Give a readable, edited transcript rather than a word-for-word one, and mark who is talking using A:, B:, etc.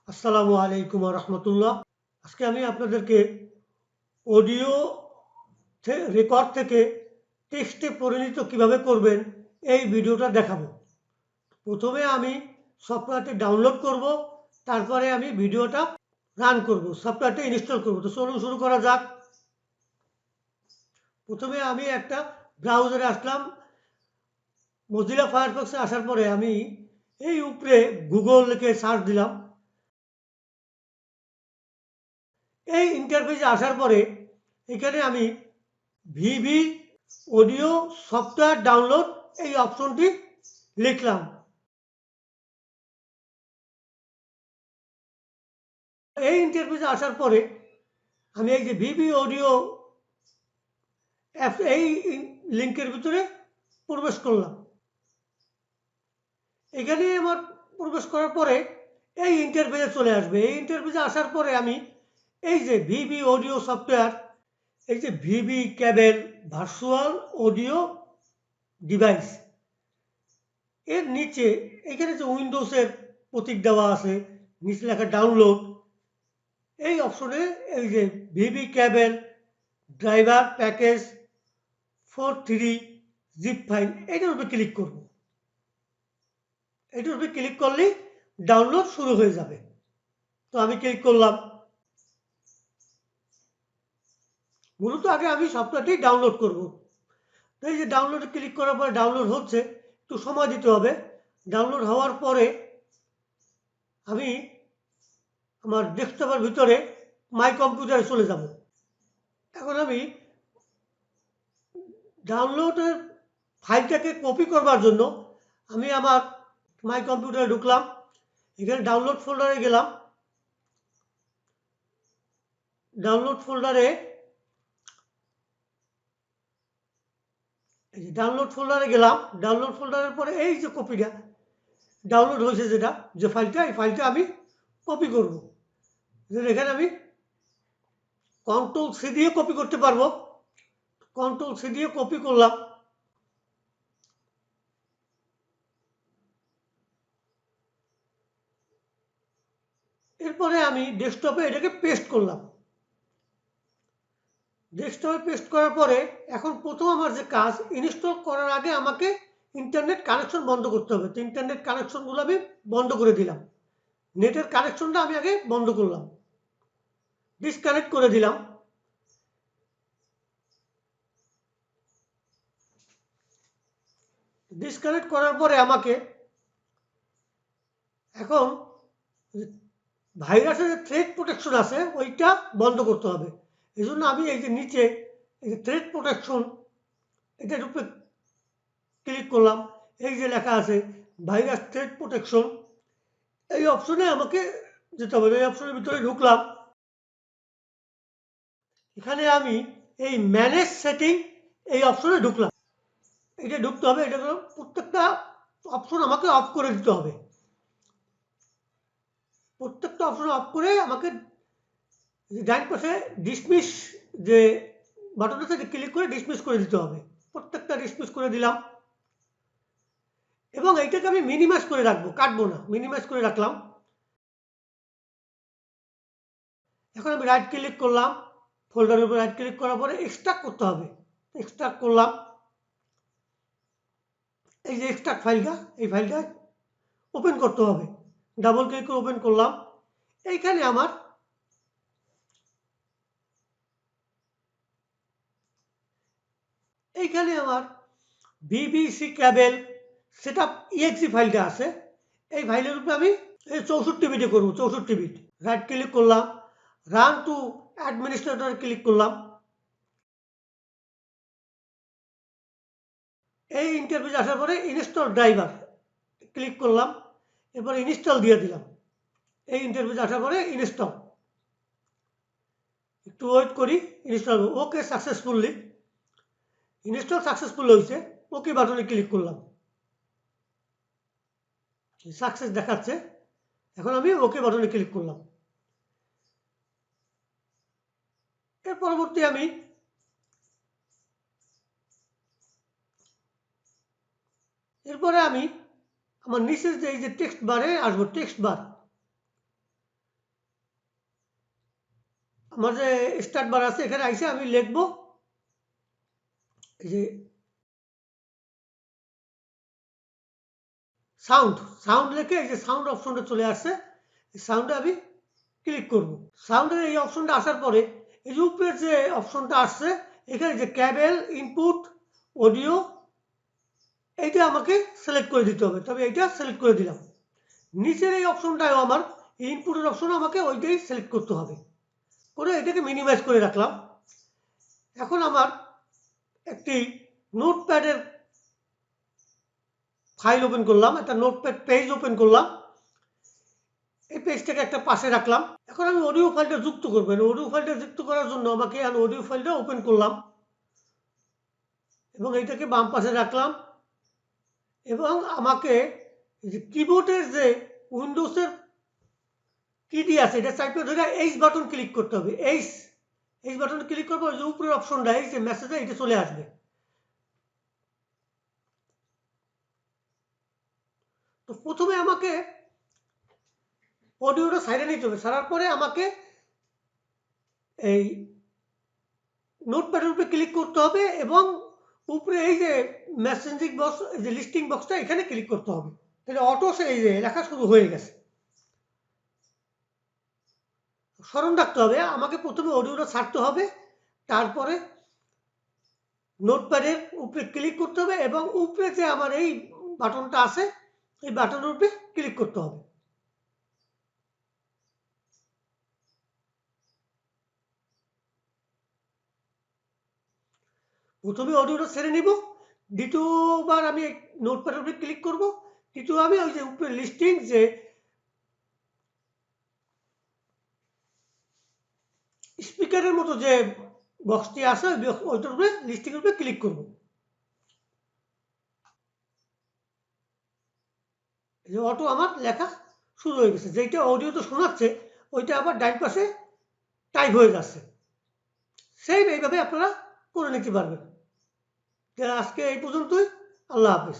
A: আসসালামু আলাইকুম রহমতুল্লাহ। আজকে আমি আপনাদেরকে অডিও রেকর্ড থেকে টেক্সটে পরিণত কিভাবে করবেন এই ভিডিওটা দেখাবো। প্রথমে আমি সফটওয়্যারটি ডাউনলোড করব, তারপরে আমি ভিডিওটা রান করব, সফটওয়্যারটা ইনস্টল করব। তো চলুন শুরু করা যাক। প্রথমে আমি একটা ব্রাউজারে আসলাম। মজিলা ফায়ারফক্সে আসার পরে আমি এই উপরে গুগল লিখে সার্চ দিলাম। এই ইন্টারফেসে আসার পরে এখানে আমি ভিভি অডিও সফটওয়্যার ডাউনলোড এই অপশনটি লিখলাম। এই ইন্টারফেসে আসার পরে আমি এই যে ভিভি অডিও অ্যাপ এই লিঙ্কের ভিতরে প্রবেশ করলাম। এখানে আমার প্রবেশ করার পরে এই ইন্টারফেসে চলে আসবে। এই ইন্টারফেসে আসার পরে আমি এই যে ভিভি অডিও সফটওয়্যার, এই যে ভিভি কেবল ভার্চুয়াল অডিও ডিভাইস, এর নিচে এখানে যে উইন্ডোজের প্রতীক দেওয়া আছে, নিচে লেখা ডাউনলোড, এই অপশনে এই যে ভিভি কেবল ড্রাইভার প্যাকেজ 43 জিপ ফাইল, এটার উপরে ক্লিক করব। এটার উপরে ক্লিক করলেই ডাউনলোড শুরু হয়ে যাবে। তো আমি ক্লিক করলাম। মূলত আগে আমি সফটওয়্যারটি ডাউনলোড করব। তো এই যে ডাউনলোডে ক্লিক করার পরে ডাউনলোড হচ্ছে, একটু সময় দিতে হবে। ডাউনলোড হওয়ার পরে আমি আমার ডেস্কটপের ভিতরে মাই কম্পিউটারে চলে যাব। এখন আমি ডাউনলোডের ফাইলটাকে কপি করবার জন্য আমি আমার মাই কম্পিউটারে ঢুকলাম। এখানে ডাউনলোড ফোল্ডারে গেলাম। ডাউনলোড ফোল্ডারে ডাউনলোড ফোল্ডারে গেলাম। ডাউনলোড ফোল্ডারের পরে এই যে কপিটা ডাউনলোড হয়েছে, যেটা যে ফাইলটা, এই ফাইলটা আমি কপি করব। এখানে আমি কন্ট্রোল সি দিয়ে কপি করতে পারবো। কন্ট্রোল সি দিয়ে কপি করলাম। এরপরে আমি ডেস্কটপে এটাকে পেস্ট করলাম। ডেস্কটপে পেস্ট করার পরে এখন প্রথম আমার যে কাজ, ইনস্টল করার আগে আমাকে ইন্টারনেট কানেকশন বন্ধ করতে হবে। তো ইন্টারনেট কানেকশনগুলো আমি বন্ধ করে দিলাম। নেটের কানেকশনটা আমি আগে বন্ধ করলাম, ডিসকানেক্ট করে দিলাম। ডিসকানেক্ট করার পরে আমাকে এখন ভাইরাসের যে থ্রেড প্রোটেকশন আছে ওইটা বন্ধ করতে হবে। এই জন্য আমি এই যে নিচে এই যে থ্রেড প্রোটেকশন, এটার উপরে ক্লিক করলাম। এই যে লেখা আছে ভাইরাস থ্রেড প্রোটেকশন, এই অপশনে আমাকে যেতে হবে। এই অপশনের ভিতরে ঢুকলাম। এখানে আমি এই ম্যানেজ সেটিং এই অপশনে ঢুকলাম। এটা ঢুকতে হবে। এটা প্রত্যেকটা অপশন আমাকে অফ করে দিতে হবে। প্রত্যেকটা অপশন অফ করে আমাকে ডাইন পাশে ডিসমিস যে বাটন আছে ক্লিক করে ডিসমিস করে দিতে হবে। প্রত্যেকটা ডিসমিস করে দিলাম এবং এইটাকে আমি মিনিমাইজ করে রাখবো, কাটবো না, মিনিমাইজ করে রাখলাম। এখন আমি রাইট ক্লিক করলাম, ফোল্ডারের উপর রাইট ক্লিক করার পরে এক্সট্রাক্ট করতে হবে। এক্সট্রাক্ট করলাম। এই যে এক্সট্রাক্ট ফাইলটা, এই ফাইলটা ওপেন করতে হবে। ডাবল ক্লিক করে ওপেন করলাম। এইখানে আমার বিবিসি কেবল সেটআপ ইএক্সি ফাইলটা আছে। এই ফাইলের উপরে আমি 64 বিটে করবো। 64 বিট। রাইট ক্লিক করলাম, রান টু অ্যাডমিনিস্ট্রেটর ক্লিক করলাম। এই ইন্টারফেস আসার পরে ইনস্টল ড্রাইভার ক্লিক করলাম। এরপর ইনস্টল দিয়ে দিলাম। এই ইন্টারফেস আসার পরে ইনস্টল, একটু ওয়েট করি, ইনস্টল। ওকে, সাকসেসফুলি ইনস্টল সাকসেসফুল হয়েছে। ওকে বাটনে ক্লিক করলাম, সাকসেস দেখাচ্ছে। এখন আমি ওকে বাটনে ক্লিক করলাম। এর পরবর্তী আমি এরপরে আমি আমার নিচে যে এই যে টেক্সট বারে আসবো। টেক্সট বার, আমার যে স্টার্ট বার আছে এখানে আইসে আমি লিখবো এই যে সাউন্ড, সাউন্ড লিখে এই যে সাউন্ড অপশনটা চলে আসছে, এই সাউন্ডে আমি ক্লিক করব। সাউন্ডের এই অপশনটা আসার পরে এই যে উপরের যে অপশনটা আসছে এখানে যে ক্যাবেল ইনপুট অডিও এইটা আমাকে সিলেক্ট করে দিতে হবে, তবে এইটা সিলেক্ট করে দিলাম। নিচের এই অপশনটাও আমার ইনপুটের অপশন আমাকে ওইটাই সিলেক্ট করতে হবে, করে এটাকে মিনিমাইজ করে রাখলাম। এখন আমার একটি নোটপ্যাডের ফাইল ওপেন করলাম, একটা নোটপ্যাড পেজ ওপেন করলাম, এই পেজটাকে একটা পাশে রাখলাম। এখন আমি অডিও ফাইলটা যুক্ত করবো, অডিও ফাইলটা যুক্ত করার জন্য আমাকে আমি অডিও ফাইলটা ওপেন করলাম এবং এইটাকে বাম পাশে রাখলাম এবং আমাকে যে কিবোর্ডের যে উইন্ডোজের কিটি আছে এটা চাইপে ধরে এইচ বাটন ক্লিক করতে হবে। এইচ বাটন ক্লিক করবো, যে উপরের অপশনটা এই যে মেসেজে এটা চলে আসবে। তো প্রথমে আমাকে অডিওটা সাইডে নিতে হবে, ছাড়ার পরে আমাকে এই নোটপ্যাডের উপরে ক্লিক করতে হবে এবং উপরে এই যে মেসেঞ্জিং বক্স, যে লিস্টিং বক্সটা এখানে ক্লিক করতে হবে, তাহলে অটো এই যে লেখা শুরু হয়ে গেছে। স্মরণ রাখতে হবে আমাকে প্রথমে অডিওটা ছাড়তে হবে, তারপরে নোটপ্যাডের উপরে ক্লিক করতে হবে এবং উপরে যে আমার এই বাটনটা আছে এই বাটনের উপরে ক্লিক করতে হবে। প্রথমে অডিওটা ছেড়ে নিব, দ্বিতীয়বার আমি নোটপ্যাডের উপরে ক্লিক করব, তৃতীয় আমি ওই যে উপরে লিস্টিং যে স্পিকারের মতো যে বক্সটি আছে ওইটার উপরে লিস্টিংয়ের উপরে ক্লিক করব। এই যে অটো আমার লেখা শুরু হয়ে গেছে, যেটা অডিওতে শোনাচ্ছে ওইটা আবার ডাইন পাশে টাইপ হয়ে যাচ্ছে। সেম এইভাবে আপনারা করে নিতে পারবেন। আজকে এই পর্যন্তই। আল্লাহ হাফিজ।